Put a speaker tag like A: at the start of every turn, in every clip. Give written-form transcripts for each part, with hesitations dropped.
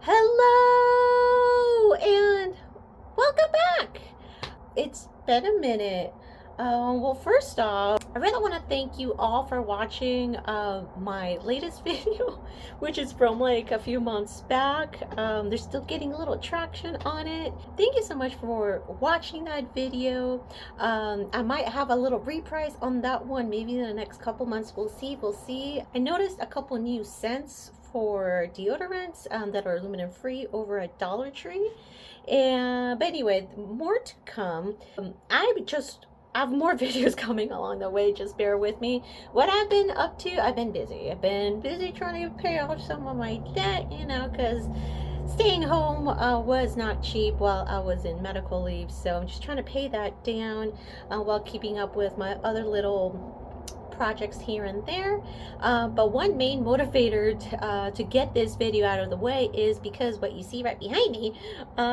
A: Hello and welcome back. It's been a minute. Well, first off, I really want to thank you all for watching my latest video, which is from like a few months back. They're still getting a little traction on it. Thank you so much for watching that video. I might have a little reprise on that one maybe in the next couple months. We'll see. We'll see. I noticed a couple new scents for deodorants that are aluminum free over at Dollar Tree. And but anyway, more to come. I have more videos coming along the way. Just bear with me. What I've been up to, I've been busy. I've been busy trying to pay off some of my debt, because staying home was not cheap while I was in medical leave. So I'm just trying to pay that down while keeping up with my other little projects here and there. But one main motivator to get this video out of the way is because what you see right behind me,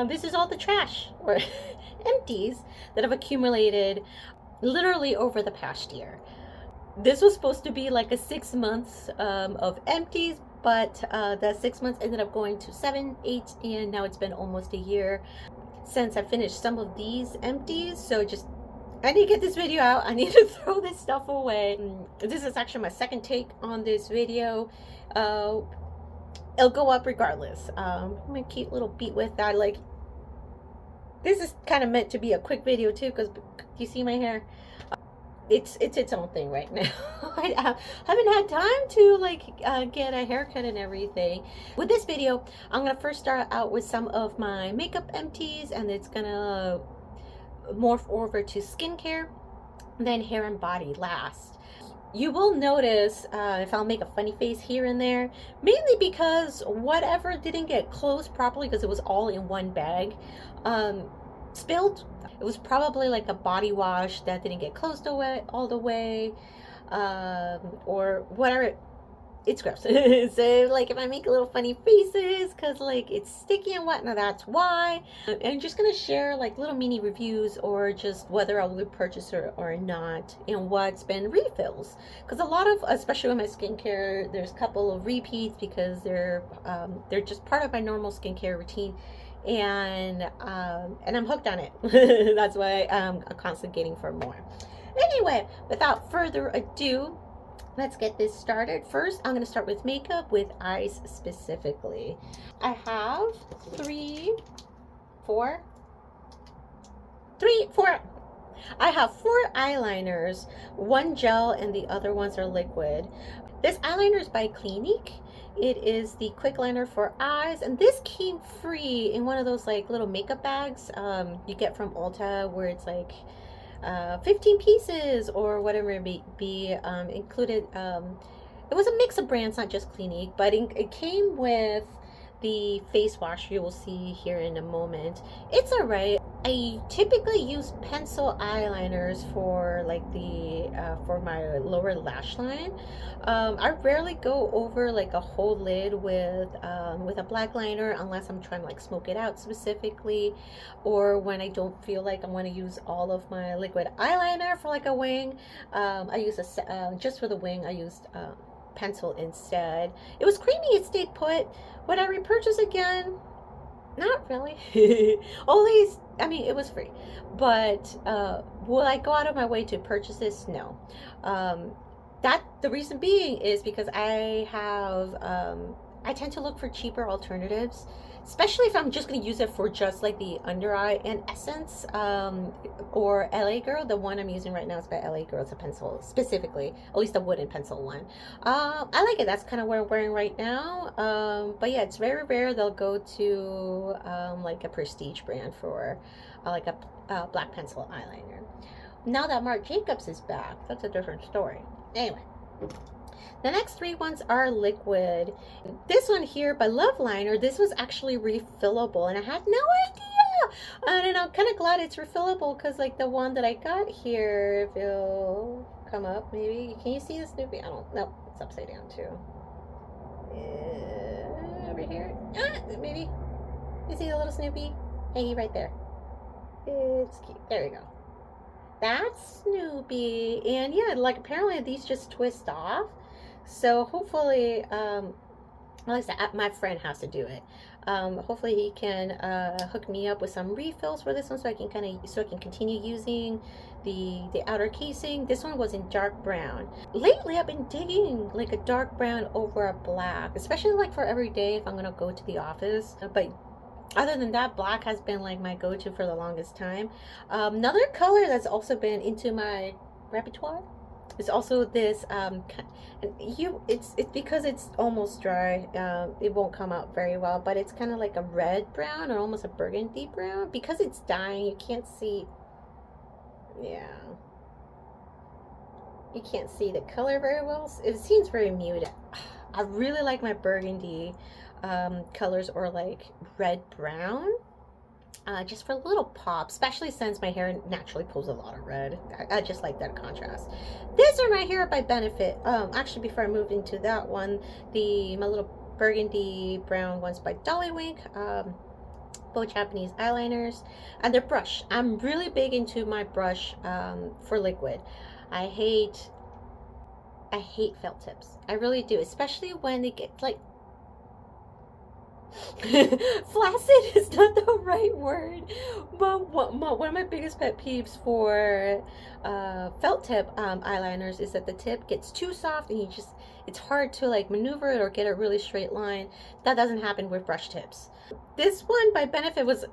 A: this is all the trash or empties that have accumulated literally over the past year. This was supposed to be like a 6 months of empties, but the 6 months ended up going to 7, 8, and now it's been almost a year since I finished some of these empties. So I need to get this video out. I need to throw this stuff away. This is actually my second take on this video. It'll go up regardless. I'm gonna keep a little beat with that. Like, this is kind of meant to be a quick video too, because you see my hair. It's its own thing right now. I haven't had time to get a haircut and everything. With this video, I'm gonna first start out with some of my makeup empties, and it's gonna morph over to skincare, then hair and body last. You will notice if I'll make a funny face here and there, mainly because whatever didn't get closed properly, because it was all in one bag, spilled. It was probably like a body wash that didn't get closed all the way, or whatever. It's gross. So like if I make little funny faces because like it's sticky and whatnot, that's why. And I'm just gonna share like little mini reviews, or just whether I would purchase or not, and what's been refills, because a lot of, especially with my skincare, there's a couple of repeats because they're just part of my normal skincare routine, and I'm hooked on it. That's why I'm constantly getting for more. Anyway, without further ado, let's get this started. First, I'm going to start with makeup, with eyes specifically. I have four. I have 4 eyeliners, one gel and the other ones are liquid. This eyeliner is by Clinique. It is the quick liner for eyes, and this came free in one of those like little makeup bags you get from Ulta, where it's like 15 pieces or whatever it may be, included. It was a mix of brands, not just Clinique, but it came with the face wash you will see here in a moment. It's alright. I typically use pencil eyeliners for like for my lower lash line. I rarely go over like a whole lid with a black liner, unless I'm trying to like smoke it out specifically, or when I don't feel like I want to use all of my liquid eyeliner for like a wing. I use just for the wing I used pencil instead. It was creamy. It stayed put. Would I repurchase again? Not really. Only, I mean, it was free, but will I go out of my way to purchase this? No. The reason being is because I tend to look for cheaper alternatives, especially if I'm just going to use it for just like the under eye and essence, or LA Girl. The one I'm using right now is by LA Girl. It's a pencil specifically, at least a wooden pencil one. I like it. That's kind of what I'm wearing right now. But yeah, it's very rare they'll go to like a prestige brand for like a black pencil eyeliner. Now that Marc Jacobs is back, that's a different story. Anyway, the next 3 ones are liquid. This one here by Love Liner, this was actually refillable, and I had no idea. And I'm kind of glad it's refillable, because like the one that I got here, if it'll come up, maybe. Can you see the Snoopy? I don't know. It's upside down too. Over here. Maybe. You see the little Snoopy? Hey, right there. It's cute. There you go. That's Snoopy. And yeah, like apparently these just twist off. So hopefully, at least my friend has to do it. Hopefully he can hook me up with some refills for this one, so I can continue using the outer casing. This one was in dark brown. Lately I've been digging like a dark brown over a black, especially like for every day if I'm gonna go to the office. But other than that, black has been like my go-to for the longest time. Another color that's also been into my repertoire is also this it's because it's almost dry, it won't come out very well, but it's kind of like a red brown or almost a burgundy brown. Because it's dying, you can't see, yeah, you can't see the color very well. It seems very muted. I really like my burgundy colors, or like red brown, just for a little pop, especially since my hair naturally pulls a lot of red. I just like that contrast. This one right here by Benefit, actually before I moved into that one, my little burgundy brown ones by Dollywink, both Japanese eyeliners, and their brush. I'm really big into my brush for liquid. I hate felt tips. I really do, especially when they get like flaccid is not the right word, but one of my biggest pet peeves for felt tip eyeliners is that the tip gets too soft and it's hard to like maneuver it or get a really straight line. That doesn't happen with brush tips. This one by Benefit was,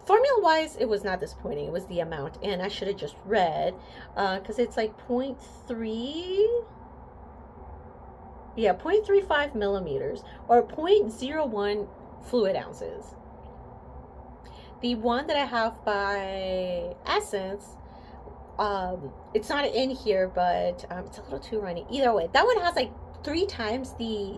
A: formula wise, it was not disappointing. It was the amount, and I should have just read, because it's like 0.3, yeah, 0.35 millimeters or 0.01 fluid ounces. The one that I have by Essence, it's not in here, but it's a little too runny. Either way, that one has like 3 times the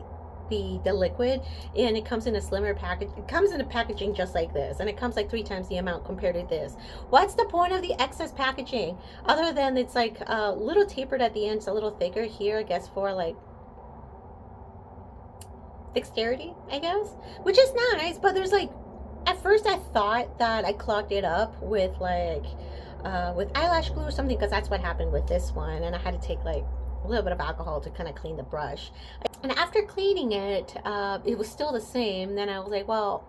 A: liquid, and it comes in a slimmer package. It comes in a packaging just like this, and it comes like 3 times the amount compared to this. What's the point of the excess packaging, other than it's like a little tapered at the end, it's a little thicker here, I guess, for like dexterity, I guess, which is nice. But there's like, at first I thought that I clogged it up with like with eyelash glue or something, because that's what happened with this one, and I had to take like a little bit of alcohol to kind of clean the brush. And after cleaning it, it was still the same. Then I was like, well,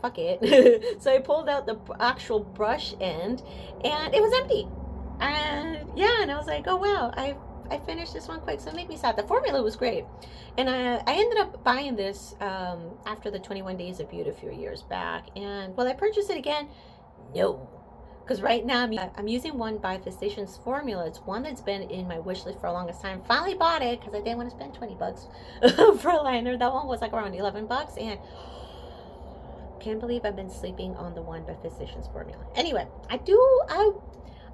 A: fuck it. So I pulled out the actual brush end, and it was empty. And yeah, and I was like, oh wow, I finished this one quick. So it made me sad. The formula was great, and I ended up buying this after the 21 Days of Beauty a few years back. And will I purchase it again? No. Because right now I'm using one by Physicians Formula. It's one that's been in my wish list for the longest time. Finally bought it because I didn't want to spend 20 bucks for a liner. That one was like around 11 bucks, and can't believe I've been sleeping on the one by Physicians Formula. Anyway, I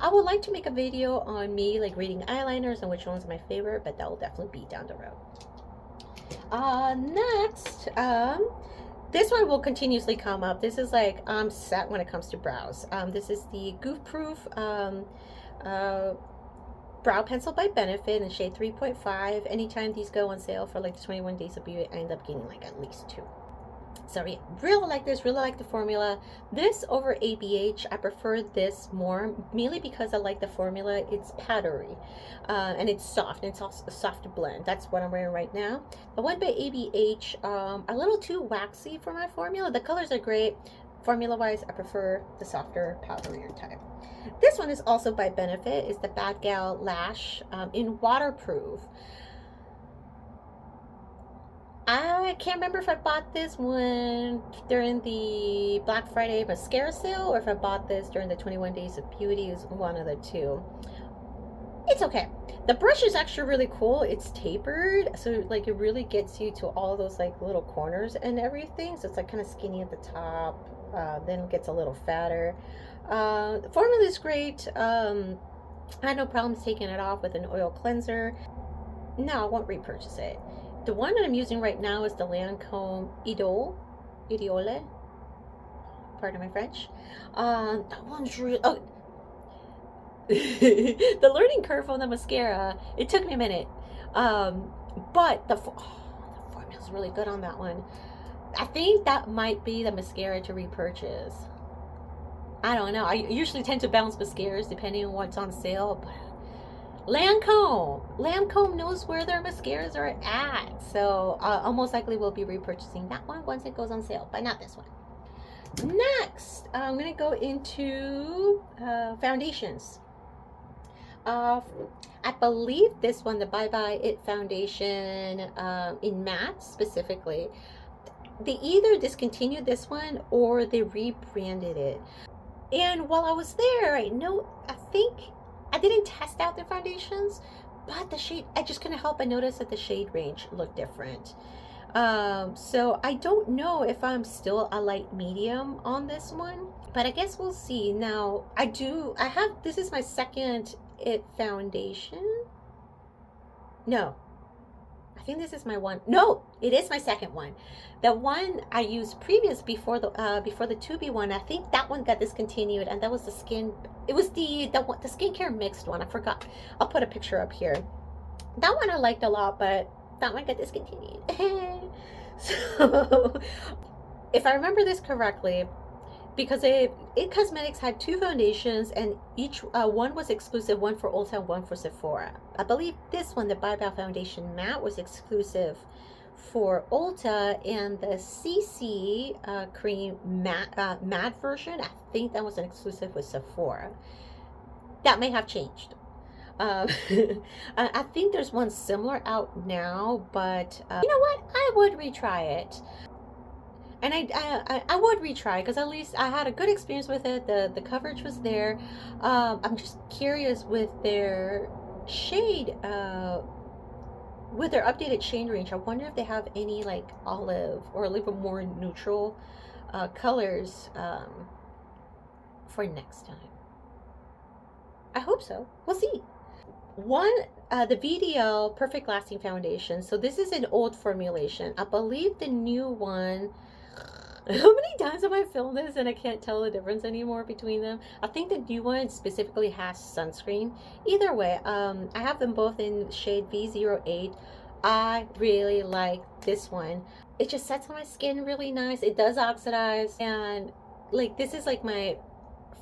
A: would like to make a video on me like reading eyeliners and which ones are my favorite, but that will definitely be down the road. Next, this one will continuously come up. This is like I'm set when it comes to brows. This is the Goof Proof brow pencil by Benefit in shade 3.5. Anytime these go on sale for like the 21 Days of Beauty, I end up getting like at least 2. So yeah, really like this, really like the formula. This over ABH, I prefer this more, mainly because I like the formula. It's powdery, and it's soft, and it's also a soft blend. That's what I'm wearing right now. The one by ABH, a little too waxy for my formula. The colors are great. Formula-wise, I prefer the softer, powderier type. This one is also by Benefit. It's the Bad Gal Lash in waterproof. I can't remember if I bought this one during the Black Friday mascara sale, or if I bought this during the 21 Days of Beauty. Is one of the two. It's okay. The brush is actually really cool. It's tapered, so like it really gets you to all those like little corners and everything. So it's like kind of skinny at the top, then it gets a little fatter. The formula is great. I had no problems taking it off with an oil cleanser. No, I won't repurchase it. The one that I'm using right now is the Lancome Idole, pardon my French. That one's really, oh, the learning curve on the mascara, it took me a minute. But the formula's really good on that one. I think that might be the mascara to repurchase. I don't know. I usually tend to bounce mascaras depending on what's on sale, but Lancome knows where their mascaras are at. So I'll most likely will be repurchasing that one once it goes on sale, but not this one. Next, I'm going to go into foundations. I believe this one, the Bye Bye It foundation in matte specifically, they either discontinued this one or they rebranded it. And while I was there, I think I didn't test out their foundations, but the shade, I just couldn't help but notice that the shade range looked different. So I don't know if I'm still a light medium on this one, but I guess we'll see. Now this is my second It foundation. No, I think this is my one. No, it is my second one. The one I used before the 2B one, I think that one got discontinued, and that was the skin. It was the skincare mixed one. I forgot. I'll put a picture up here. That one I liked a lot, but that one got discontinued. So, if I remember this correctly, because It Cosmetics had two foundations, and each one was exclusive, one for Ulta and one for Sephora. I believe this one, the Bye Bye Foundation Matte, was exclusive for Ulta, and the CC cream matte version, I think that was an exclusive with Sephora. That may have changed. I think there's one similar out now, but you know what? I would retry it. And I would retry, because at least I had a good experience with it. The coverage was there. I'm just curious with their shade, with their updated shade range. I wonder if they have any like olive or a little bit more neutral colors for next time. I hope so. We'll see. The VDL Perfect Lasting Foundation. So this is an old formulation. I believe the new one. How many times have I filmed this and I can't tell the difference anymore between them? I think the new one specifically has sunscreen. Either way, I have them both in shade V08. I really like this one. It just sets on my skin really nice. It does oxidize, and like this is like my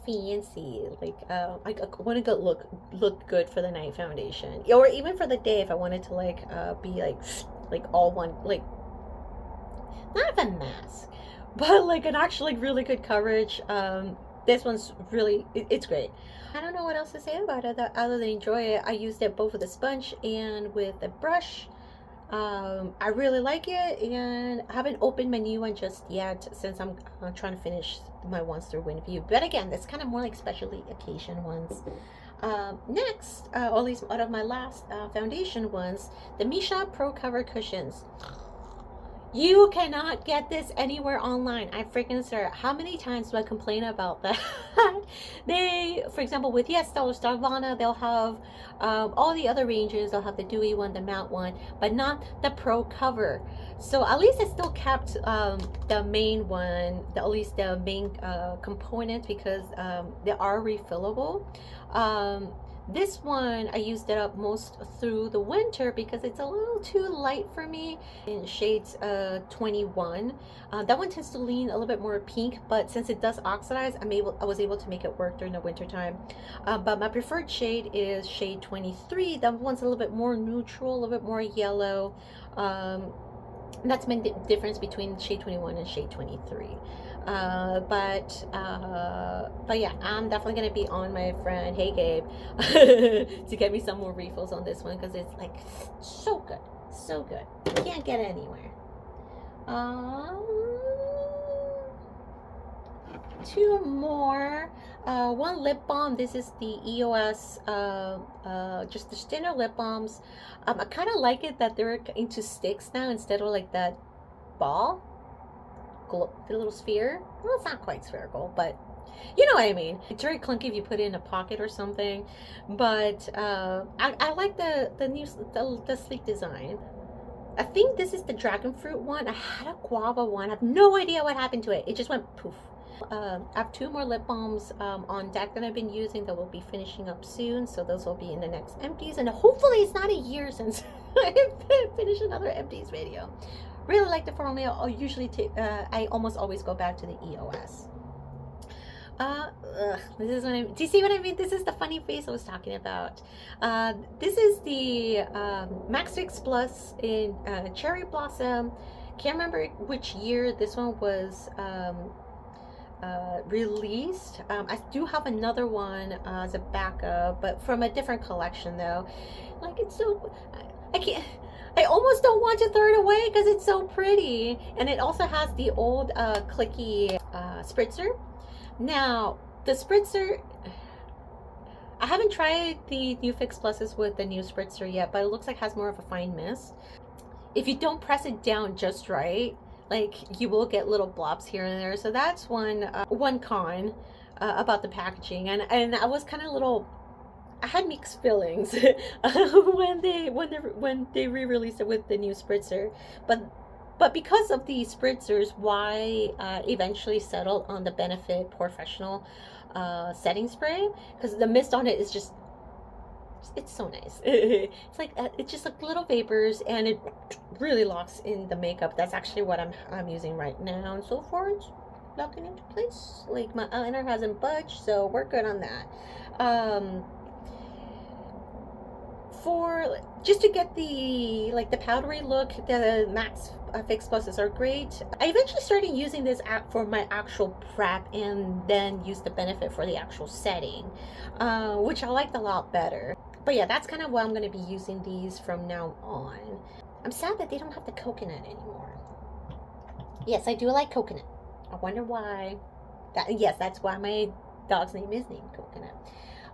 A: fancy, like I want to look good for the night foundation, or even for the day if I wanted to be like all one, like not a mask, but like an actually really good coverage. This one's really, it's great. I don't know what else to say about it other than enjoy it. I used it both with a sponge and with a brush. I really like it, and I haven't opened my new one just yet since I'm trying to finish my ones through WinView. But again, that's kind of more like specialty occasion ones. Next, or at least out of my last foundation ones, the Misha Pro Cover Cushions. You cannot get this anywhere online. I freaking swear. How many times do I complain about that? They, for example, with Dollar Starvana, they'll have all the other ranges. They'll have the dewy one, the matte one, but not the Pro Cover. So at least I still kept the main one, at least the main component, because they are refillable. This one, I used it up most through the winter because it's a little too light for me in shades 21. That one tends to lean a little bit more pink, but since it does oxidize, I was able to make it work during the winter time. But my preferred shade is shade 23. That one's a little bit more neutral, a little bit more yellow. That's my difference between shade 21 and shade 23. But yeah, I'm definitely gonna be on my friend Hey Gabe to get me some more refills on this one, because it's like so good, so good. You can't get it anywhere. Two more. One lip balm. This is the EOS, just the thinner lip balms. I kind of like it that they're into sticks now instead of like that ball, the little sphere. Well, it's not quite spherical, but you know what I mean. It's very clunky if you put it in a pocket or something, but I like the sleek design. I think this is the dragon fruit one. I had a guava one. I have no idea what happened to it. It just went poof. I have two more lip balms on deck that I've been using that will be finishing up soon, so those will be in the next Empties, and hopefully it's not a year since I finished another Empties video. Really like the formula. I almost always go back to the EOS. This is what do you see what I mean? This is the funny face I was talking about. This is the Max Fix Plus in Cherry Blossom. Can't remember which year this one was released. I do have another one as a backup, but from a different collection though. Like, it's so, I can't, I almost don't want to throw it away because it's so pretty. And it also has the old clicky spritzer. Now, the spritzer, I haven't tried the new Fix Pluses with the new spritzer yet, but it looks like it has more of a fine mist. If you don't press it down just right, like, you will get little blobs here and there. So that's one con about the packaging. And I was kind of I had mixed feelings when they re-released it with the new spritzer, but because of the spritzers, why eventually settled on the Benefit Professional setting spray, because the mist on it is just, it's so nice. It's like it's just like little vapors, and it really locks in the makeup. That's actually what I'm using right now, and so far it's locking into place. Like, my eyeliner hasn't budged, so we're good on that. For just to get the powdery look, the Max Fix Pluses are great. I eventually started using this app for my actual prep, and then used the Benefit for the actual setting, which I liked a lot better. But yeah, that's kind of why I'm going to be using these from now on. I'm sad that they don't have the coconut anymore. Yes, I do like coconut. I wonder why. Yes, that's why my dog's name is named Coconut.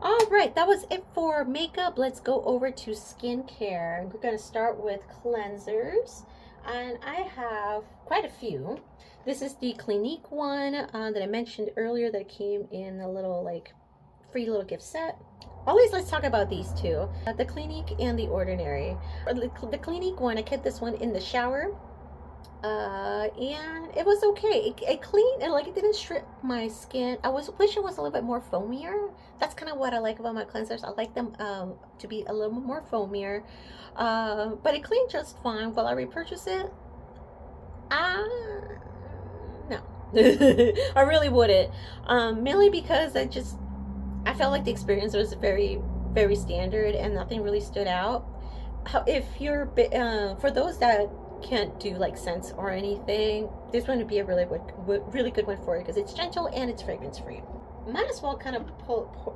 A: All right, that was it for makeup. Let's go over to skincare. We're going to start with cleansers, and I have quite a few. This is the Clinique one that I mentioned earlier that came in a little free little gift set. Always, let's talk about these two, the Clinique and the Ordinary. The Clinique one, I kept this one in the shower. And it was okay. It cleaned, and it didn't strip my skin. Wish it was a little bit more foamier. That's kind of what I like about my cleansers. I like them to be a little more foamier. But it cleaned just fine. Will I repurchase it? No. I really wouldn't. Mainly because I felt like the experience was very, very standard, and nothing really stood out. If you're for those that can't do scents or anything, this one would be a really good one for you, because it's gentle and it's fragrance free. Might as well kind of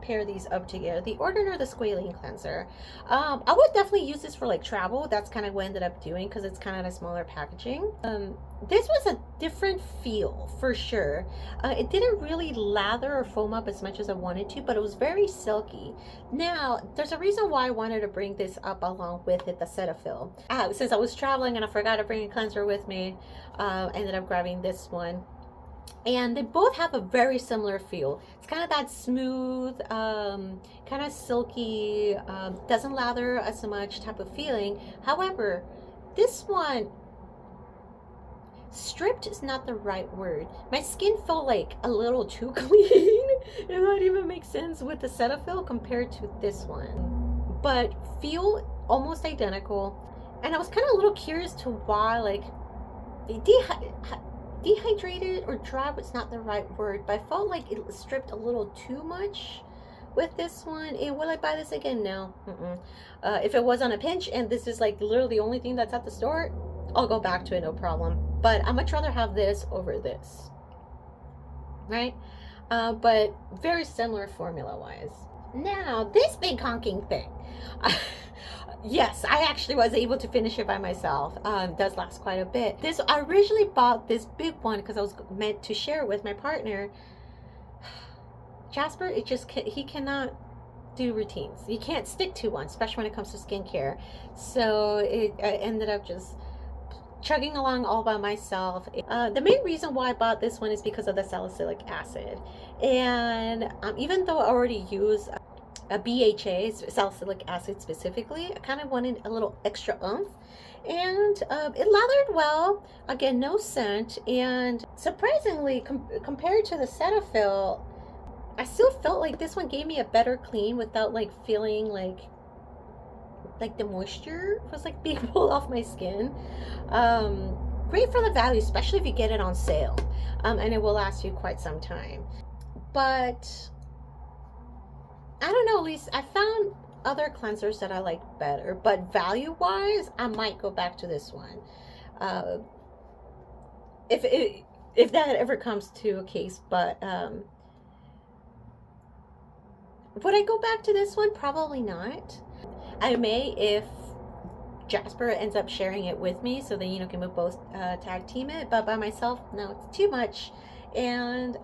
A: pair these up together. The Ordinary, the Squalene cleanser. I would definitely use this for travel. That's kind of what I ended up doing, because it's kind of a smaller packaging. This was a different feel for sure. It didn't really lather or foam up as much as I wanted to, but it was very silky. Now, there's a reason why I wanted to bring this up along with it, the Cetaphil. Since I was traveling and I forgot to bring a cleanser with me, I ended up grabbing this one. And they both have a very similar feel. It's kind of that smooth, kind of silky, doesn't lather as much type of feeling. However, this one, stripped is not the right word. My skin felt a little too clean. If that even makes sense, with the Cetaphil compared to this one. But feel almost identical. And I was kind of a little curious to why, dehydrated or dry was not the right word, but I felt like it stripped a little too much with this one. And will I buy this again? No. If it was on a pinch and this is literally the only thing that's at the store, I'll go back to it, no problem. But I'd much rather have this over this, right? But very similar formula wise. Now, this big honking thing. Yes, I actually was able to finish it by myself. It does last quite a bit. I originally bought this big one because I was meant to share it with my partner. Jasper, he cannot do routines. You can't stick to one, especially when it comes to skincare. So I ended up just chugging along all by myself. The main reason why I bought this one is because of the salicylic acid. And even though I already use a BHA, salicylic acid specifically, I kind of wanted a little extra oomph, and it lathered well. Again, no scent, and surprisingly, compared to the Cetaphil, I still felt like this one gave me a better clean without feeling like the moisture was being pulled off my skin. Great for the value, especially if you get it on sale, and it will last you quite some time. But I don't know, at least I found other cleansers that I like better, but value wise I might go back to this one, uh, if that ever comes to a case. But would I go back to this one? Probably not. I may if Jasper ends up sharing it with me, so then can we both tag team it. But by myself, no, it's too much. And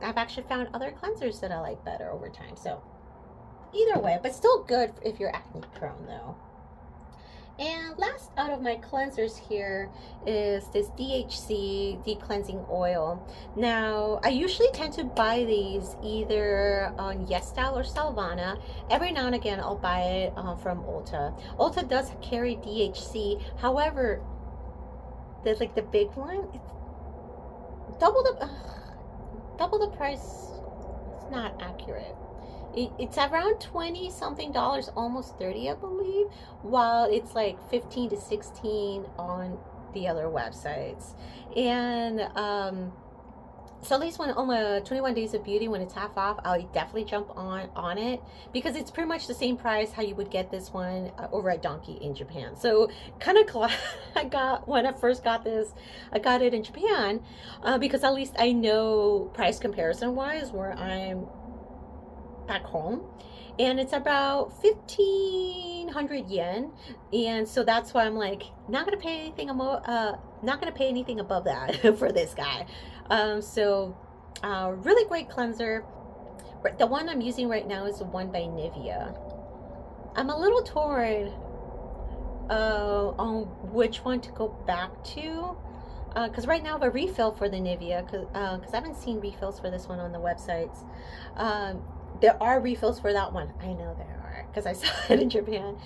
A: I've actually found other cleansers that I like better over time. So either way, but still good if you're acne prone though. And last out of my cleansers here is this DHC Deep Cleansing Oil. Now, I usually tend to buy these either on YesStyle or Salvana. Every now and again, I'll buy it from Ulta. Ulta does carry DHC. However, there's like the big one. It's double the price. It's not accurate. It's around 20 something dollars, almost 30 I believe, while it's like 15 to 16 on the other websites. And so at least when on the 21 Days of Beauty, when it's half off, I'll definitely jump on it, because it's pretty much the same price how you would get this one over at Donkey in Japan. So kind of glad I got, when I first got this, I got it in Japan, because at least I know price comparison wise where I'm back home, and it's about 1,500 yen, and so that's why I'm like not gonna pay anything above that for this guy. So really great cleanser. The one I'm using right now is the one by Nivea. I'm a little torn on which one to go back to, because right now I have a refill for the Nivea, because I haven't seen refills for this one on the websites. There are refills for that one. I know there are, because I saw it in Japan.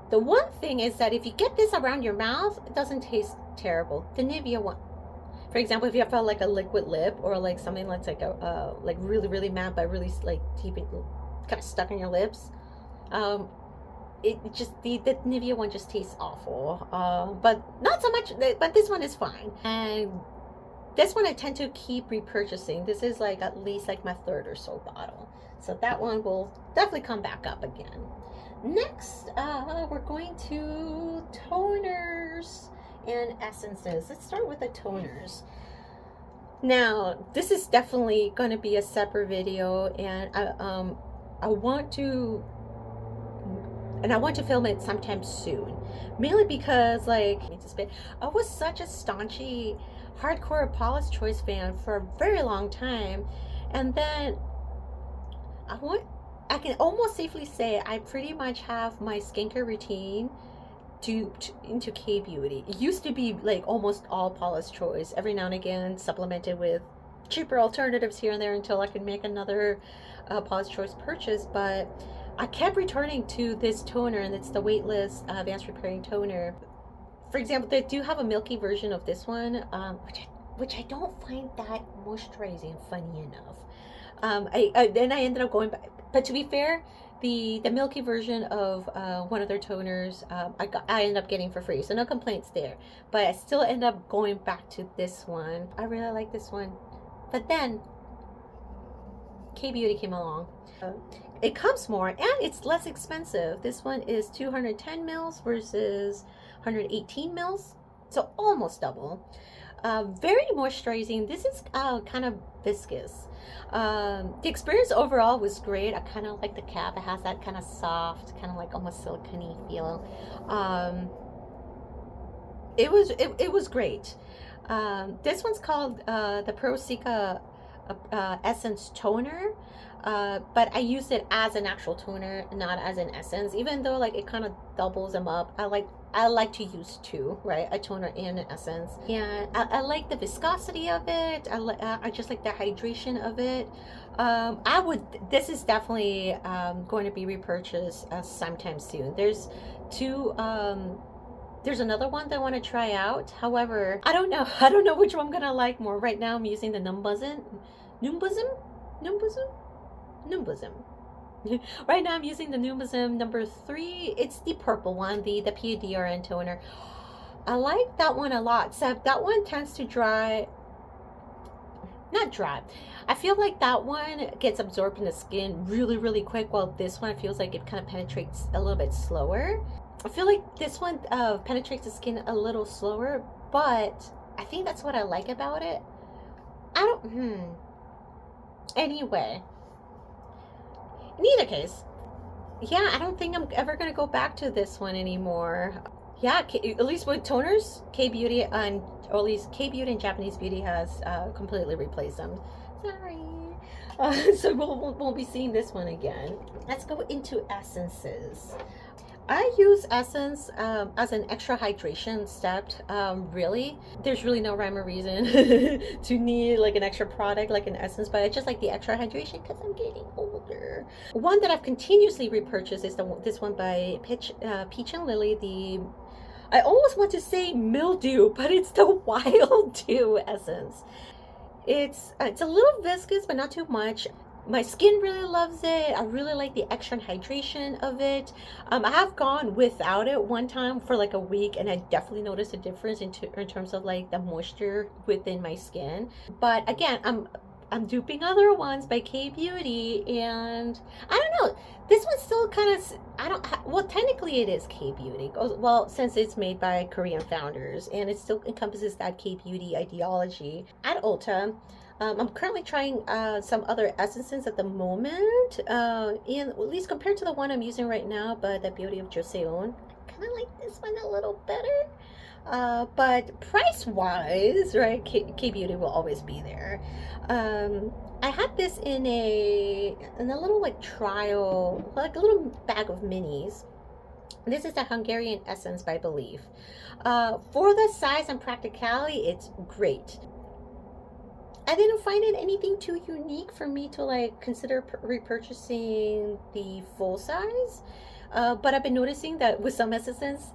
A: The one thing is that if you get this around your mouth, it doesn't taste terrible. The Nivea one, for example, if you have like a liquid lip, or like something that's like a like really matte but really like deep, kind of stuck in your lips, it just the Nivea one just tastes awful. But not so much. But this one is fine. And this one I tend to keep repurchasing. This is like at least like my third or so bottle. So that one will definitely come back up again. Next, we're going to toners and essences. Let's start with the toners. Now, this is definitely going to be a separate video, and I want to film it sometime soon. Mainly because like I was such a staunchy hardcore Paula's Choice fan for a very long time, and then I can almost safely say I pretty much have my skincare routine duped into K Beauty. It used to be like almost all Paula's Choice, every now and again supplemented with cheaper alternatives here and there until I could make another Paula's Choice purchase. But I kept returning to this toner, and it's the Weightless Advanced Repairing Toner. For example, they do have a milky version of this one, which I don't find that moisturizing, funny enough. Then I ended up going back, but to be fair, the milky version of one of their toners, I ended up getting for free, so no complaints there. But I still end up going back to this one. I really like this one, but then K Beauty came along. It comes more and it's less expensive. This one is 210 mils versus 118 mils, so almost double. Very moisturizing. This is kind of viscous. The experience overall was great. I kind of like the cap. It has that kind of soft, kind of like almost silicone feel. It was great. This one's called the Prosika Essence Toner. But I used it as an actual toner, not as an essence, even though like it kind of doubles them up. I like to use two, right? A toner and an essence. And I like the viscosity of it. I just like the hydration of it. This is definitely going to be repurchased sometime soon. There's another one that I want to try out. However, I don't know which one I'm gonna like more. Right now I'm using the Numbuzin. Right now I'm using the Numbuzin number 3. It's the purple one, the PDRN toner. I like that one a lot, except that one tends to dry not dry. I feel like that one gets absorbed in the skin really, really quick, while this one feels like it kind of penetrates a little bit slower. I feel like this one penetrates the skin a little slower, but I think that's what I like about it. I don't, Anyway, in either case, yeah, I don't think I'm ever going to go back to this one anymore. Yeah, at least with toners, K-Beauty and, or at least K-Beauty and Japanese Beauty has completely replaced them. Sorry. So we'll be seeing this one again. Let's go into essences. I use essence as an extra hydration step. Really, there's really no rhyme or reason to need like an extra product like an essence, but I just like the extra hydration because I'm getting older. One that I've continuously repurchased is this one by Peach and Lily. I almost want to say mildew, but it's the wild dew essence. It's a little viscous, but not too much. My skin really loves it. I really like the extra hydration of it. I have gone without it one time for like a week, and I definitely noticed a difference in terms of like the moisture within my skin. But again, I'm duping other ones by K Beauty, and I don't know. This one's still kind of, well, technically it is K Beauty. Well, since it's made by Korean founders, and it still encompasses that K Beauty ideology. At Ulta, I'm currently trying some other essences at the moment, and at least compared to the one I'm using right now, but the Beauty of Joseon, I kind of like this one a little better. But price-wise, right, K Beauty will always be there. I had this in a little like trial, like a little bag of minis. This is the Hungarian Essence by Believe. For the size and practicality, it's great. I didn't find it anything too unique for me to like consider repurchasing the full size. But I've been noticing that with some essences,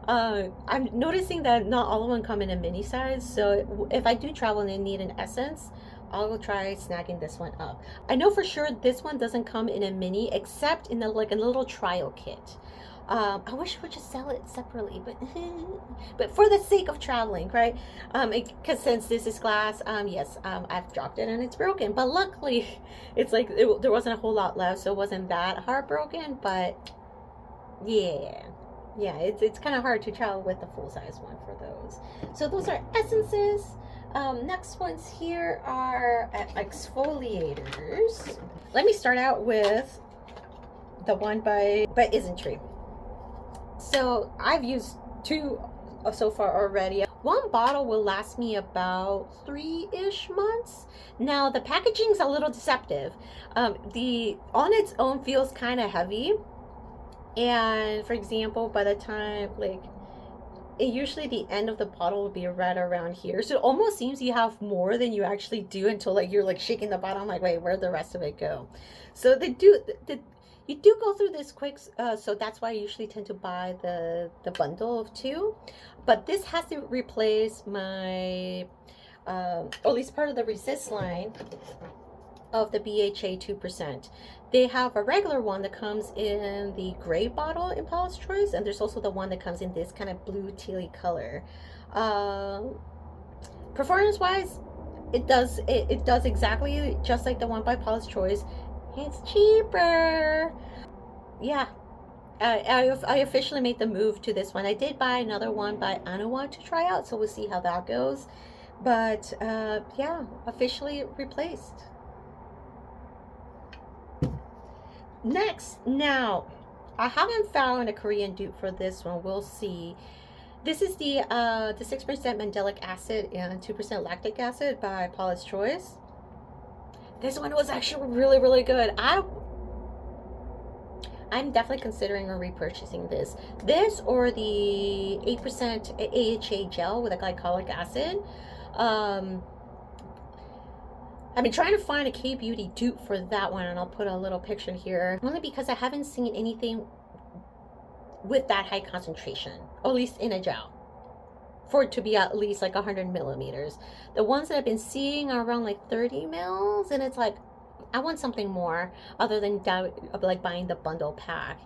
A: I'm noticing that not all of them come in a mini size. So if I do travel and need an essence, I'll try snagging this one up. I know for sure this one doesn't come in a mini, except in a little trial kit. I wish we would just sell it separately, but for the sake of traveling, right? Because since this is glass, yes, I've dropped it and it's broken. But luckily, it's like there wasn't a whole lot left, so it wasn't that heartbroken. But yeah, it's kind of hard to travel with the full size one for those. So those are essences. Next ones here are exfoliators. Let me start out with the one by Isntree. So I've used two so far already. One bottle will last me about 3-ish months. Now the packaging's a little deceptive. The on its own feels kind of heavy, and for example, by the time usually the end of the bottle will be right around here, so it almost seems you have more than you actually do until like you're like shaking the bottle. I'm like, wait, where'd the rest of it go? So you do go through this quick, so that's why I usually tend to buy the bundle of 2. But this has to replace my, or at least part of the Resist line of the BHA 2%. They have a regular one that comes in the gray bottle in Paula's Choice, and there's also the one that comes in this kind of blue tealy color. Performance-wise, it does exactly just like the one by Paula's Choice. It's cheaper. Yeah, I officially made the move to this one. I did buy another one by Anawa to try out, so we'll see how that goes. But yeah, officially replaced. Next, now I haven't found a Korean dupe for this one. We'll see. This is the 6% mandelic acid and 2% lactic acid by Paula's Choice. This one was actually really, really good. I'm definitely considering repurchasing this. This or the 8% AHA gel with a glycolic acid. I've been trying to find a K-Beauty dupe for that one, and I'll put a little picture here. Only because I haven't seen anything with that high concentration, or at least in a gel, for it to be at least like 100 millimeters. The ones that I've been seeing are around like 30 mils, and it's like, I want something more other than like buying the bundle pack.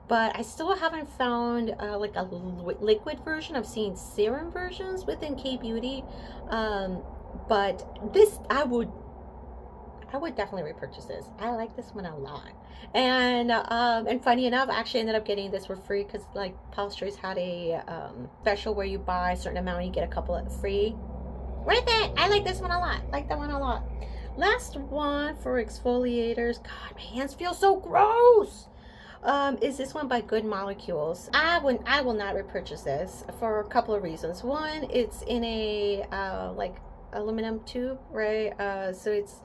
A: But I still haven't found like a liquid version. I've seen serum versions within K Beauty, but this I would definitely repurchase this. I like this one a lot. And funny enough, I actually ended up getting this for free because like Paul's Choice had a special where you buy a certain amount and you get a couple of free. Worth it. I like this one a lot. Like that one a lot. Last one for exfoliators. God, my hands feel so gross. Is this one by Good Molecules. I will not repurchase this for a couple of reasons. One, it's in a like aluminum tube, right? So it's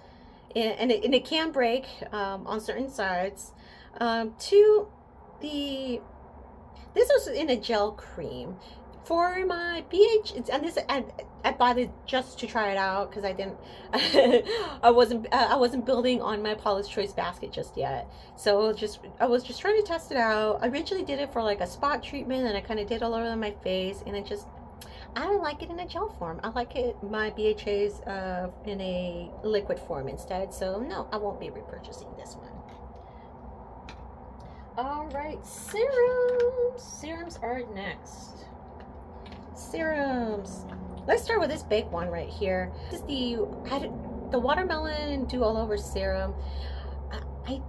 A: and it can break on certain sides. Two, this was in a gel cream for my BH, and this I bought it just to try it out because I didn't I wasn't building on my Paula's Choice basket just yet. So I was just trying to test it out. I originally did it for like a spot treatment, and I kind of did all over my face, and I don't like it in a gel form. I like it, my BHAs, in a liquid form instead. So no, I won't be repurchasing this one. All right, serums. Serums are next. Serums. Let's start with this big one right here. This is the watermelon do all over serum. I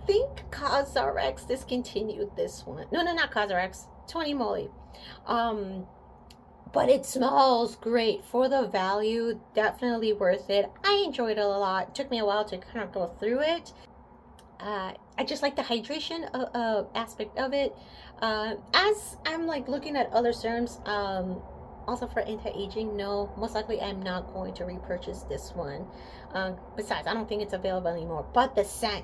A: think CosRx discontinued this one. No, not CosRx. Tony Moly. But it smells great for the value. Definitely worth it. I enjoyed it a lot. It took me a while to kind of go through it. I just like the hydration aspect of it. As I'm like looking at other serums, also for anti-aging, no, most likely I'm not going to repurchase this one. Besides, I don't think it's available anymore. But the scent,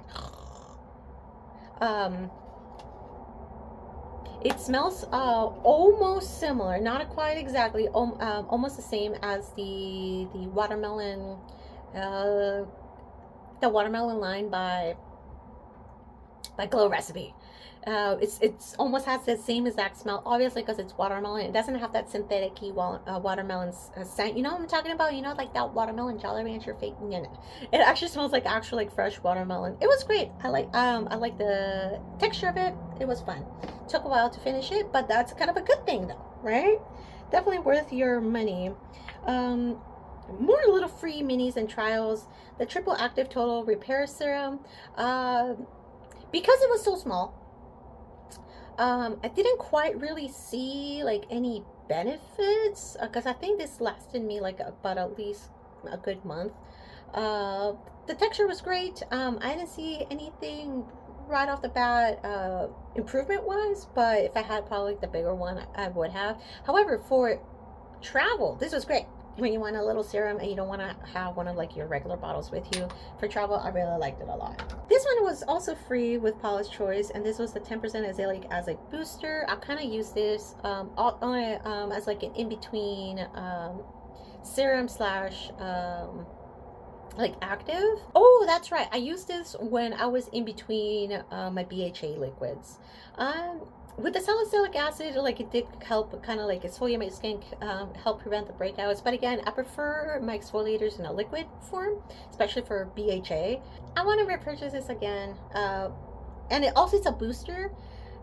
A: it smells almost similar, not quite exactly, almost the same as the watermelon line by Glow Recipe. It's almost has the same exact smell, obviously because it's watermelon. It doesn't have that synthetic watermelon scent. You know what I'm talking about? You know, like that watermelon Jolly Rancher fake. You know, it actually smells like actual like fresh watermelon. It was great. I like the texture of it. It was fun. Took a while to finish it, but that's kind of a good thing though, right? Definitely worth your money. More little free minis and trials. The Triple Active Total Repair Serum. Because it was so small, I didn't quite really see like any benefits because I think this lasted me like about at least a good month. The texture was great. I didn't see anything right off the bat improvement wise, but if I had probably the bigger one, I would have. However, for travel, this was great. When you want a little serum and you don't want to have one of like your regular bottles with you for travel, I really liked it a lot. This one was also free with Paula's Choice, and this was the 10% azelaic acid booster. I kind of use this as like an in-between serum slash like active. Oh, that's right, I used this when I was in between my BHA liquids. With the salicylic acid, like it did help kind of like exfoliate my skin, help prevent the breakouts. But again, I prefer my exfoliators in a liquid form, especially for BHA. I want to repurchase this again. And it also, it's a booster.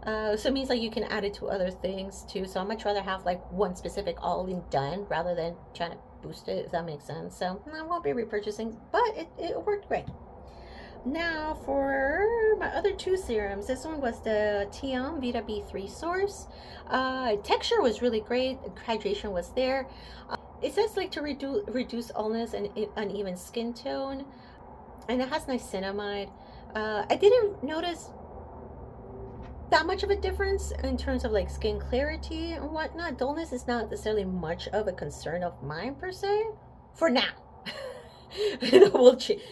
A: So it means like you can add it to other things too. So I'd much rather have like one specific all in done rather than trying to boost it, if that makes sense. So I won't be repurchasing, but it worked great. Now for my other two serums, this one was the Tiam Vita B3 Source. Texture was really great, hydration was there. It says like to reduce illness and uneven skin tone, and it has niacinamide. I didn't notice that much of a difference in terms of like skin clarity and whatnot. Dullness is not necessarily much of a concern of mine per se, for now.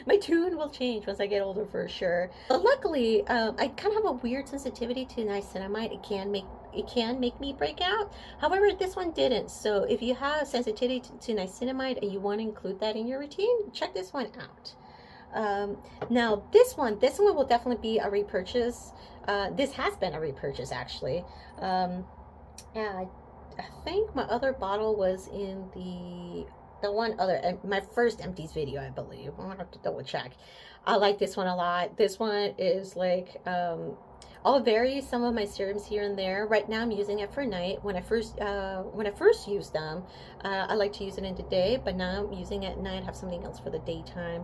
A: My tune will change once I get older for sure. But luckily, I kind of have a weird sensitivity to niacinamide. It can make me break out. However, this one didn't. So if you have sensitivity to niacinamide and you want to include that in your routine, check this one out. Now this one will definitely be a repurchase. This has been a repurchase actually. Yeah, I think my other bottle was in the the one other, my first Empties video, I believe. I'll have to double check. I like this one a lot. This one is like, I'll vary some of my serums here and there. Right now I'm using it for night. When I first used them, I like to use it in the day, but now I'm using it at night. Have something else for the daytime.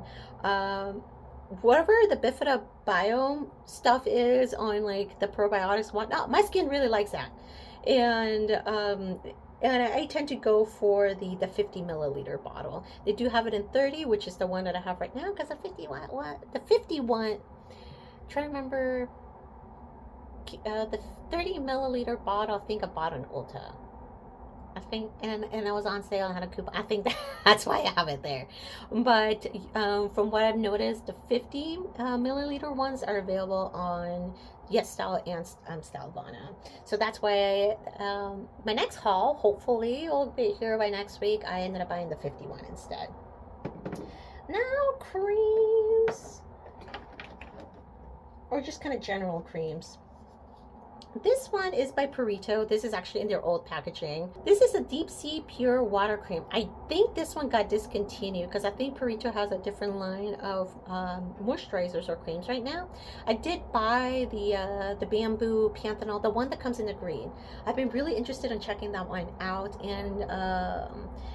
A: Whatever the bifida biome stuff is on like the probiotics one, no, my skin really likes that. And I tend to go for the 50 milliliter bottle. They do have it in 30, which is the one that I have right now, because the 51, trying to remember, the 30 milliliter bottle, I think I bought an Ulta. I think, and I was on sale and had a coupon. I think that's why I have it there. But from what I've noticed, the 50 milliliter ones are available on Yes Style and Stylevana. So that's why my next haul, hopefully, will be here by next week. I ended up buying the 51 instead. Now, creams. Or just kind of general creams. This one is by Purito. This is actually in their old packaging. This is a deep sea pure water cream. I think this one got discontinued because I think Purito has a different line of moisturizers or creams right now. I did buy the bamboo panthenol, the one that comes in the green. I've been really interested in checking that one out, and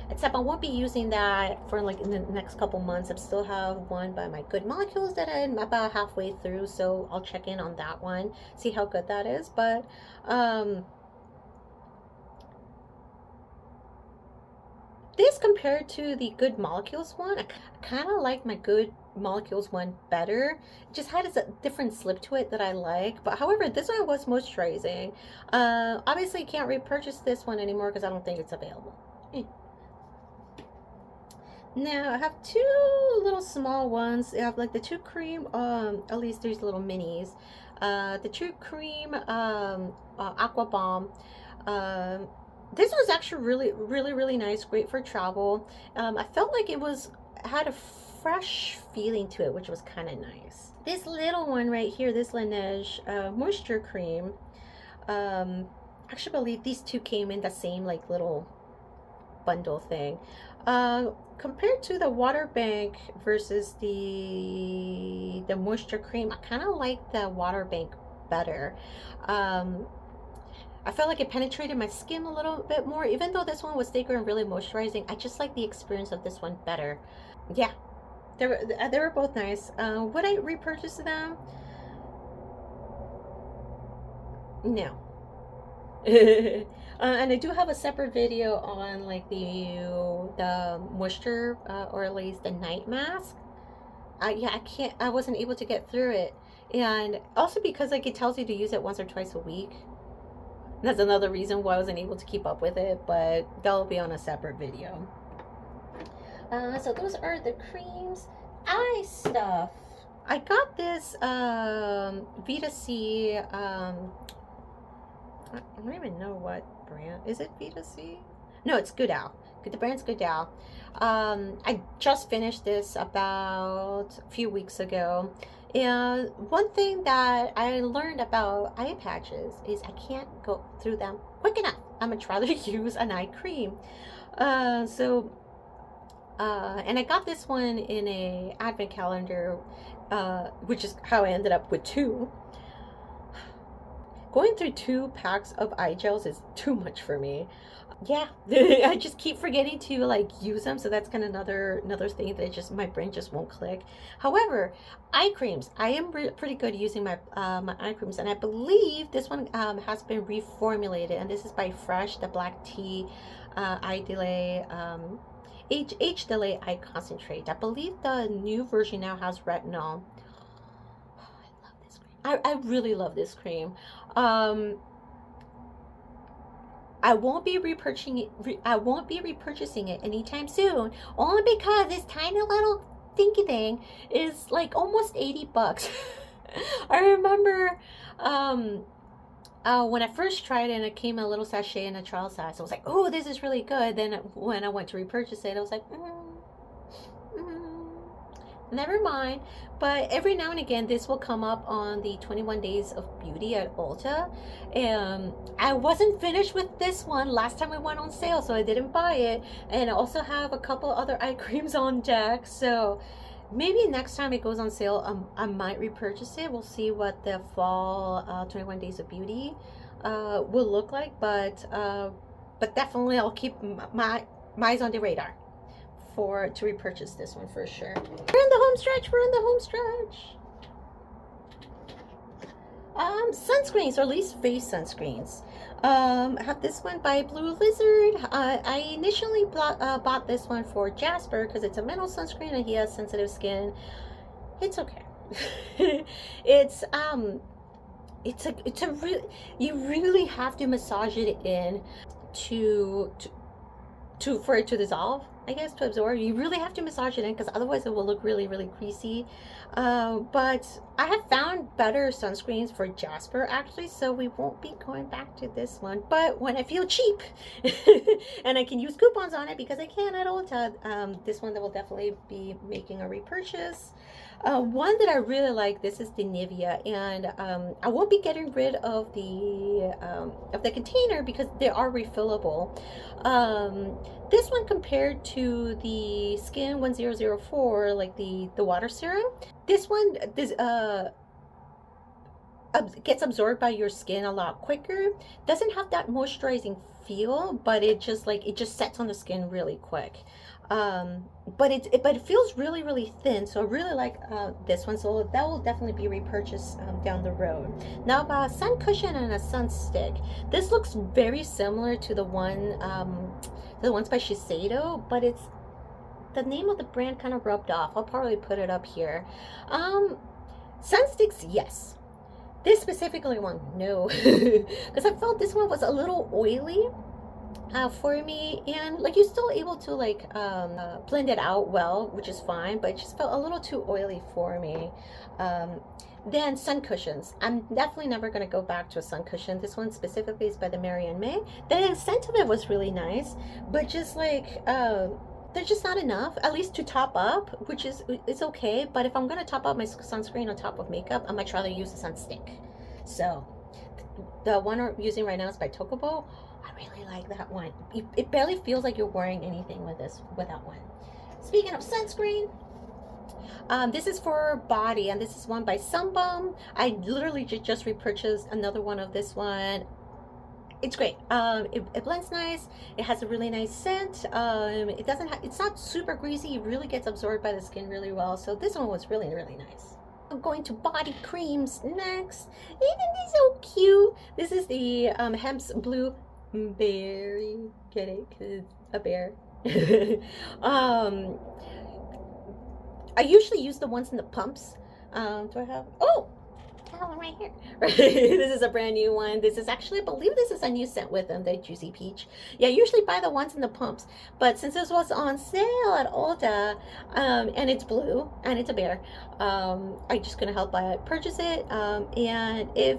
A: except I won't be using that for like in the next couple months. I still have one by my Good Molecules that I'm about halfway through, so I'll check in on that one, see how good that is. But this compared to the Good Molecules one, I kind of like my Good Molecules one better. It just had a different slip to it that I like. But however, this one was moisturizing. Obviously, you can't repurchase this one anymore because I don't think it's available. Now I have two little small ones. I have like the True Cream, at least there's little minis. The True Cream Aqua Bomb. This was actually really nice, great for travel. I felt like it had a fresh feeling to it, which was kind of nice. This little one right here, this Laneige Moisture Cream. Actually, believe these two came in the same like little bundle thing. Compared to the Water Bank versus the Moisture Cream, I kind of like the Water Bank better. I felt like it penetrated my skin a little bit more, even though this one was thicker and really moisturizing. I just like the experience of this one better. Yeah, they were both nice. Would I repurchase them? No. And I do have a separate video on like the moisture or at least the night mask. Yeah, I wasn't able to get through it, and also because like it tells you to use it once or twice a week. That's another reason why I wasn't able to keep up with it, but that'll be on a separate video. So those are the creams. Eye stuff. I got this Vita C. I don't even know what brand. Is it Vita C? No, it's Goodal. The brand's Goodal. I just finished this about a few weeks ago. And one thing that I learned about eye patches is I can't go through them quick enough. I'm going to try to use an eye cream. And I got this one in a advent calendar, which is how I ended up with two. Going through 2 packs of eye gels is too much for me. Yeah, I just keep forgetting to like use them, so that's kind of another thing that my brain just won't click. However, eye creams, I am pretty good using my my eye creams, and I believe this one has been reformulated, and this is by Fresh, the black tea eye delay age delay eye concentrate. I believe the new version now has retinol. I really love this cream. I won't be repurchasing it anytime soon, only because this tiny little dinky thing is like almost 80 bucks. I remember when I first tried it and it came in a little sachet in a trial size, I was like, oh, this is really good. Then when I went to repurchase it, I was like, never mind. But every now and again, this will come up on the 21 Days of Beauty at Ulta. And I wasn't finished with this one last time it went on sale, so I didn't buy it. And I also have a couple other eye creams on deck, so maybe next time it goes on sale, I might repurchase it. We'll see what the fall 21 Days of Beauty will look like, but definitely I'll keep my eyes on the radar to repurchase this one for sure. We're in the home stretch. We're in the home stretch. Sunscreens, or at least face sunscreens. I have this one by Blue Lizard. I initially bought this one for Jasper because it's a metal sunscreen and he has sensitive skin. It's okay. it's a real, you really have to massage it in for it to dissolve, I guess, to absorb. You really have to massage it in because otherwise it will look really, really greasy. But I have found better sunscreens for Jasper actually, so we won't be going back to this one. But when I feel cheap and I can use coupons on it, because I can at Ulta, this one that will definitely be making a repurchase. One that I really like, this is the Nivea, and I won't be getting rid of the container because they are refillable. This one, compared to the Skin 1004, like the water serum, this one gets absorbed by your skin a lot quicker. Doesn't have that moisturizing feel, but it just sets on the skin really quick. But it feels really, really thin, so I really like this one, so that will definitely be repurchased down the road. Now, about a sun cushion and a sun stick. This looks very similar to the ones by Shiseido, but it's the name of the brand kind of rubbed off. I'll probably put it up here. Sun sticks, yes. This specifically one, no, because I felt this one was a little oily for me, and like you're still able to like blend it out well, which is fine, but it just felt a little too oily for me. Then sun cushions. I'm definitely never going to go back to a sun cushion. This one specifically is by the Marianne May. The scent of it was really nice, but just like they're just not enough, at least to top up, which is, it's okay. But if I'm going to top up my sunscreen on top of makeup, I might rather use a sun stick. So the one I'm using right now is by Tokobo. I really like that one. It barely feels like you're wearing anything with that one. Speaking of sunscreen, this is for body, and this is one by Sunbum. I literally just repurchased another one of this one. It's great. It blends nice. It has a really nice scent. It's not super greasy. It really gets absorbed by the skin really well. So this one was really, really nice. I'm going to body creams next. Isn't this so cute? This is the Hemp's Blue Berry. Get it? 'Cause it's a bear. I usually use the ones in the pumps. Do I have? Oh, I have one right here. This is a brand new one. This is actually, I believe this is a new scent with them, the Juicy Peach. Yeah, I usually buy the ones in the pumps, but since this was on sale at Ulta, and it's blue and it's a bear, I'm just gonna help purchase it. And if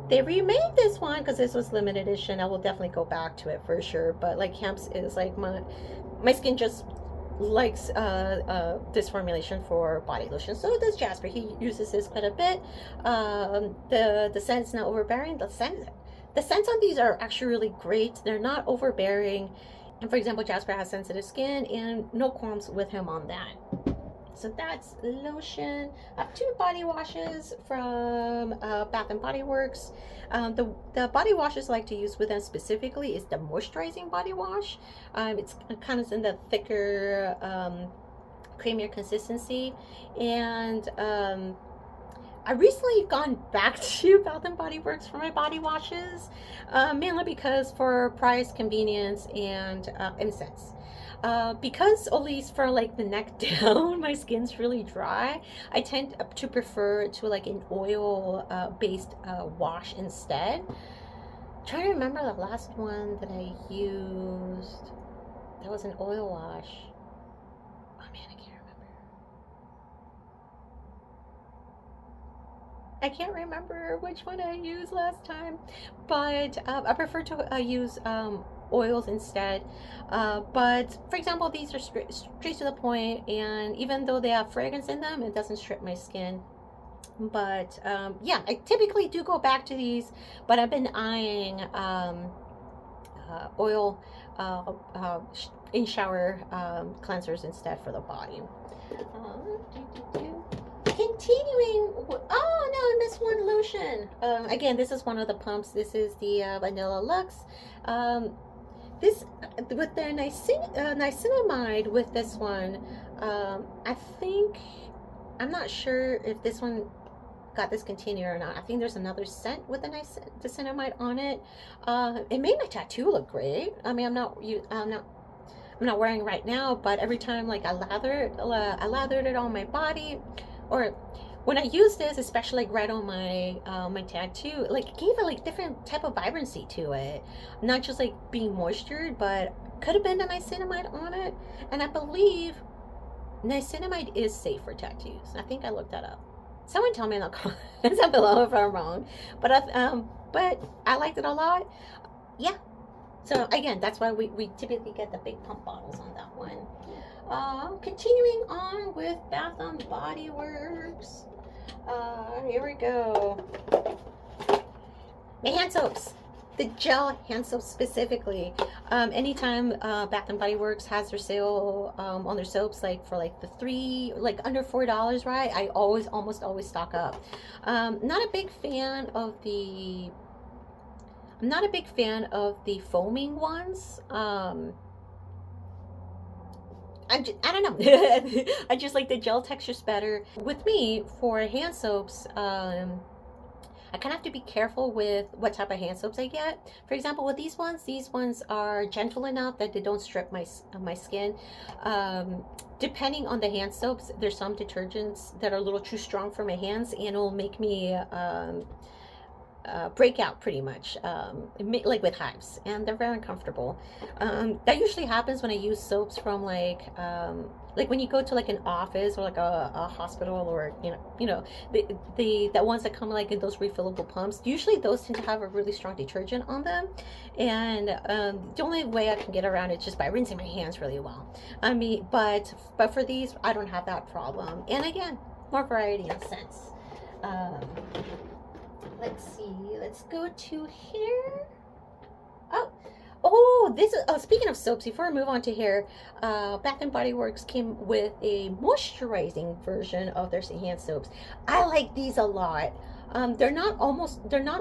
A: they remade this one, because this was limited edition, I will definitely go back to it for sure. But like Hemp's is like my skin just likes this formulation for body lotion. So does Jasper. He uses this quite a bit. The scent's not overbearing. The scents on these are actually really great. They're not overbearing. And for example, Jasper has sensitive skin, and no qualms with him on that. So that's lotion. I have 2 body washes from Bath and Body Works. The body washes I like to use with them specifically is the moisturizing body wash. It's kind of in the thicker, creamier consistency. And I recently gone back to Bath and Body Works for my body washes, mainly because for price, convenience, and scents. Because at least for like the neck down, my skin's really dry, I tend to prefer to like an oil based wash instead. I'm trying to remember the last one that I used. That was an oil wash. Oh man, I can't remember which one I used last time, but I prefer to use oils instead. But for example, these are straight to the point, and even though they have fragrance in them, it doesn't strip my skin. But yeah, I typically do go back to these, but I've been eyeing oil in shower cleansers instead for the body. Continuing, oh no, I missed one lotion. Again, this is one of the pumps. This is the Vanilla Luxe. This with their niacinamide with this one. I think, I'm not sure if this one got discontinued or not. I think there's another scent with the niacinamide on it. It made my tattoo look great. I mean, I'm not wearing it right now, but every time like I lathered it on my body, or when I use this, especially like right on my my tattoo, like it gave it like different type of vibrancy to it. Not just like being moistured, but could have been the niacinamide on it. And I believe niacinamide is safe for tattoos. I think I looked that up. Someone tell me in the comments down below if I'm wrong. But I liked it a lot. Yeah. So again, that's why we typically get the big pump bottles on that one. Continuing on with Bath & Body Works. Here we go. My hand soaps. The gel hand soaps specifically. Anytime Bath & Body Works has their sale on their soaps, like for like the like under $4, right? I almost always stock up. Not a big fan of the foaming ones. I don't know. I just like the gel textures better. With me, for hand soaps, I kind of have to be careful with what type of hand soaps I get. For example, with these ones are gentle enough that they don't strip my skin. Depending on the hand soaps, there's some detergents that are a little too strong for my hands, and it'll make me break out pretty much, like with hives, and they're very uncomfortable. That usually happens when I use soaps from like when you go to like an office or like a hospital, or the ones that come like in those refillable pumps. Usually those tend to have a really strong detergent on them, and the only way I can get around it is just by rinsing my hands really well. I mean, but for these, I don't have that problem. And again, more variety in scents. Let's see. Let's go to here. Speaking of soaps, before I move on to hair, Bath & Body Works came with a moisturizing version of their hand soaps. I like these a lot. They're not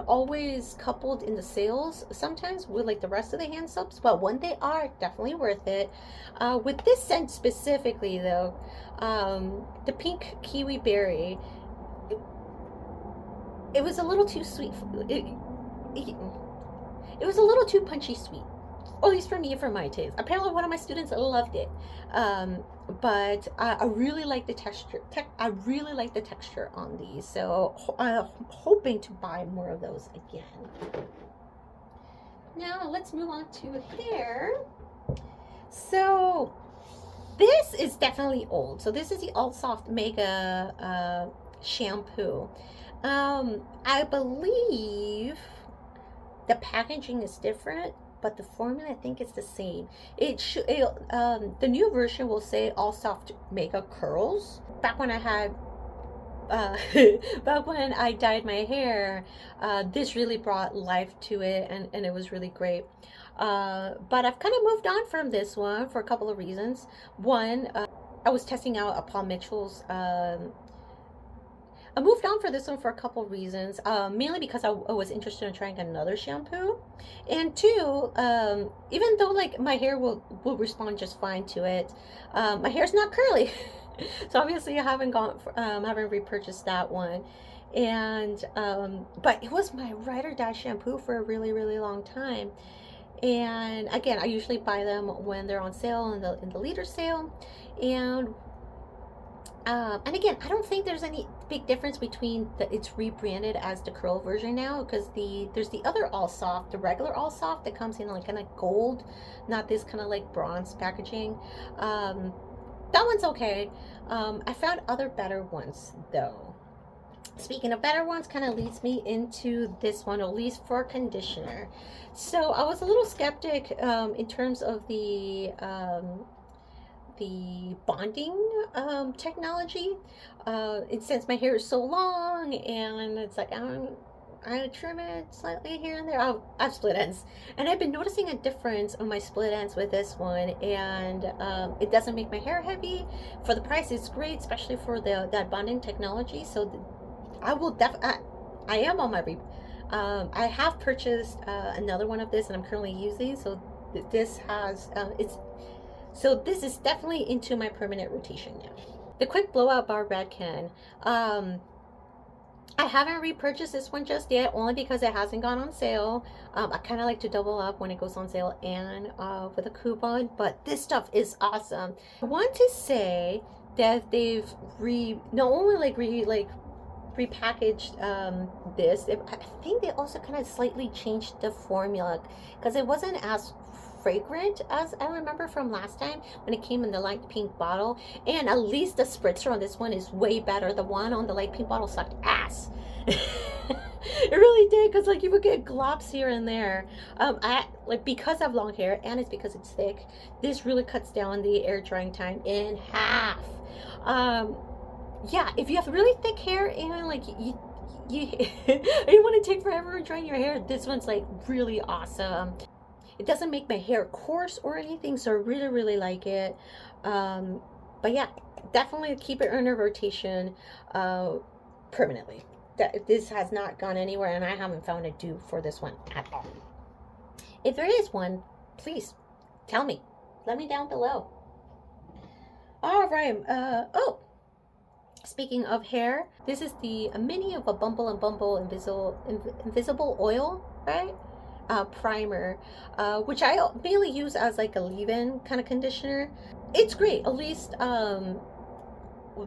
A: always coupled in the sales sometimes with like the rest of the hand soaps, but when they are, definitely worth it. With this scent specifically though, the pink kiwi berry, it was a little too sweet. It was a little too punchy sweet, at least for me, for my taste. Apparently one of my students loved it, but I really like the texture. I really like the texture on these, so I'm hoping to buy more of those again. Now let's move on to hair. So this is definitely old. So this is the All Soft Mega shampoo. I believe the packaging is different, but the formula, I think, is the same. The new version will say All Soft Mega Curls. Back when I had back when I dyed my hair, this really brought life to it, and it was really great. But I've kind of moved on from this one for a couple of reasons. One, I was testing out Paul Mitchell's. I moved on for this one for a couple reasons, mainly because I was interested in trying another shampoo, and two, even though like my hair will respond just fine to it, my hair's not curly, so obviously I haven't haven't repurchased that one, and but it was my ride or die shampoo for a really long time, and again, I usually buy them when they're on sale in the leader sale, and again, I don't think there's any big difference between it's rebranded as the curl version now, because there's the other All Soft, the regular All Soft that comes in like kind of gold, not this kind of like bronze packaging. That one's okay. I found other better ones though. speaking of better ones, kind of leads me into this one, at least for conditioner. So I was a little skeptic in terms of the bonding technology. And since my hair is so long, and it's like I trim it slightly here and there. I have split ends, and I've been noticing a difference on my split ends with this one, and it doesn't make my hair heavy. For the price, it's great, especially for that bonding technology. So I will I am on my I have purchased another one of this, and I'm currently using. So this has this is definitely into my permanent rotation now. The quick blowout bar red can. I haven't repurchased this one just yet, only because it hasn't gone on sale. I kind of like to double up when it goes on sale and with a coupon, but this stuff is awesome. I want to say that they've not only repackaged this. I think they also kind of slightly changed the formula because it wasn't as fragrant as I remember from last time when it came in the light pink bottle. And at least the spritzer on this one is way better. The one on the light pink bottle sucked ass. It really did, because like you would get glops here and there. I like, because I have long hair and it's because it's thick, this really cuts down the air drying time in half. Yeah, if you have really thick hair and like you you want to take forever drying your hair, this one's like really awesome. It doesn't make my hair coarse or anything, so I really like it. But yeah, definitely keep it in a rotation permanently. This has not gone anywhere, and I haven't found a dupe for this one at all. If there is one, please tell me. Let me down below. All right. Oh, speaking of hair, this is the mini of a Bumble and Bumble invisible oil, right? Primer, which I mainly use as like a leave-in kind of conditioner. It's great. At least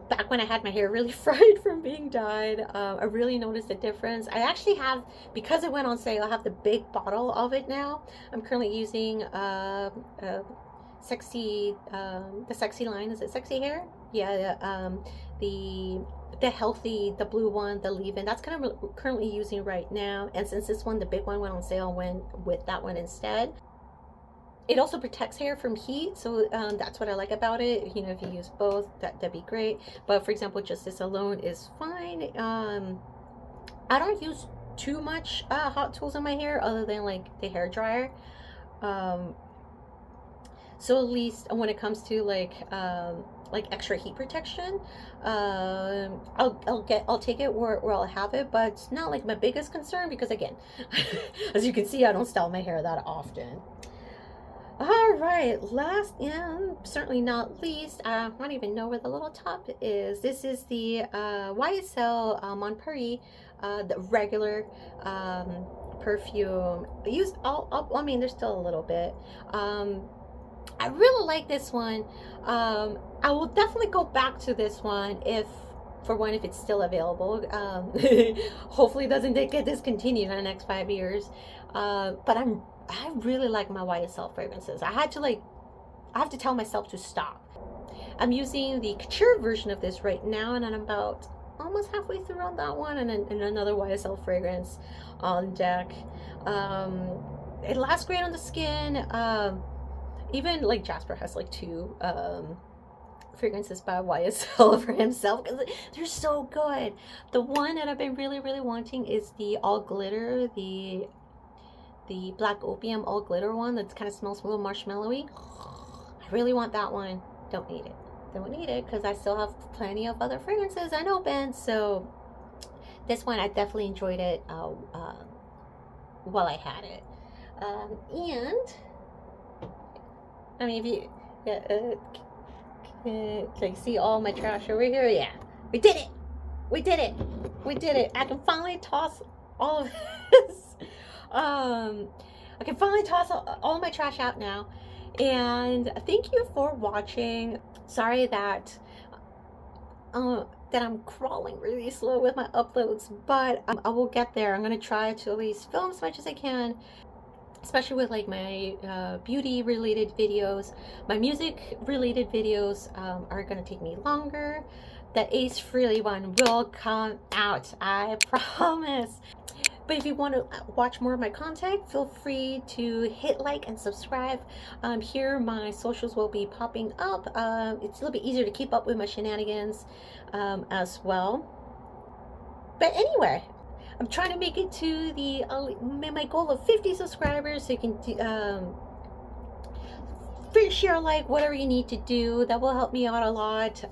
A: back when I had my hair really fried from being dyed, I really noticed a difference. I actually have, because it went on sale, I have the big bottle of it now. I'm currently using sexy, the sexy line. Is it sexy hair? Yeah. The healthy, the blue one, the leave-in, that's kind of currently using right now. And since this one, the big one, went on sale, went with that one instead. It also protects hair from heat, so that's what I like about it. You know, if you use both, that'd be great. But for example, just this alone is fine. I don't use too much hot tools in my hair other than like the hair dryer. So at least when it comes to like extra heat protection, I'll take it where I'll have it, but it's not like my biggest concern because, again, as you can see, I don't style my hair that often. All right, last and certainly not least, I don't even know where the little top is. This is the YSL Mon Paris, the regular perfume. I mean, there's still a little bit. I really like this one. I will definitely go back to this one if it's still available. Hopefully it doesn't get discontinued in the next 5 years. But I really like my YSL fragrances. I have to tell myself to stop. I'm using the couture version of this right now, and I'm about almost halfway through on that one, and another YSL fragrance on deck. It lasts great on the skin. Even like Jasper has like 2 fragrances by YSL for himself because they're so good. The one that I've been really wanting is the all glitter, the Black Opium all glitter one that kind of smells a little marshmallowy. I really want that one. Don't need it because I still have plenty of other fragrances unopened. So this one, I definitely enjoyed it while I had it. And I mean, if you can you see all my trash over here? Yeah, we did it. I can finally toss all of this. I can finally toss all my trash out now. And thank you for watching. Sorry that I'm crawling really slow with my uploads, but I will get there. I'm gonna try to at least film as much as I can, especially with like my beauty related videos. My music related videos are gonna take me longer. the Ace Frehley one will come out, I promise. But if you want to watch more of my content, feel free to hit like and subscribe. Here my socials will be popping up. It's a little bit easier to keep up with my shenanigans as well. But anyway, I'm trying to make it to the my goal of 50 subscribers, so you can free share, like, whatever you need to do. That will help me out a lot.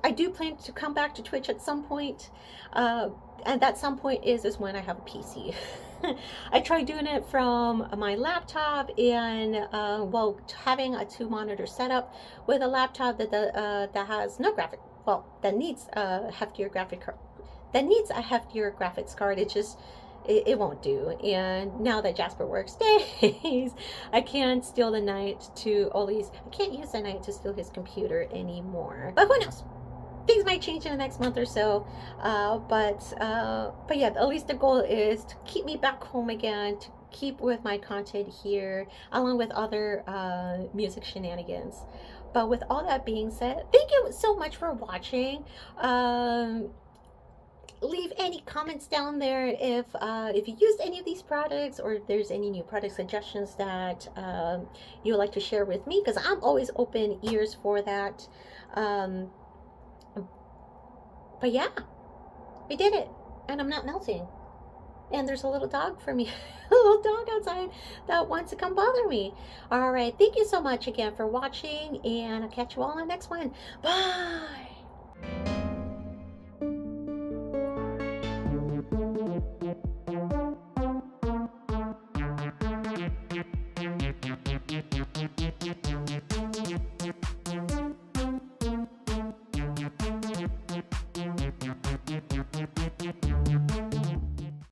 A: I do plan to come back to Twitch at some point, and that some point is when I have a PC. I tried doing it from my laptop, and well, having a 2-monitor setup with a laptop that has no graphic, well, that needs a heftier graphics card. It won't do. And now that Jasper works days, I can't steal the night to Ollie's. I can't use the night to steal his computer anymore. But who knows? Things might change in the next month or so. But yeah, at least the goal is to keep me back home again, to keep with my content here, along with other music shenanigans. But with all that being said, thank you so much for watching. Leave any comments down there if you used any of these products, or if there's any new product suggestions that you would like to share with me, because I'm always open ears for that. But yeah, we did it, and I'm not melting. And there's a little dog for me, a little dog outside that wants to come bother me. All right, thank you so much again for watching, and I'll catch you all on the next one. Bye.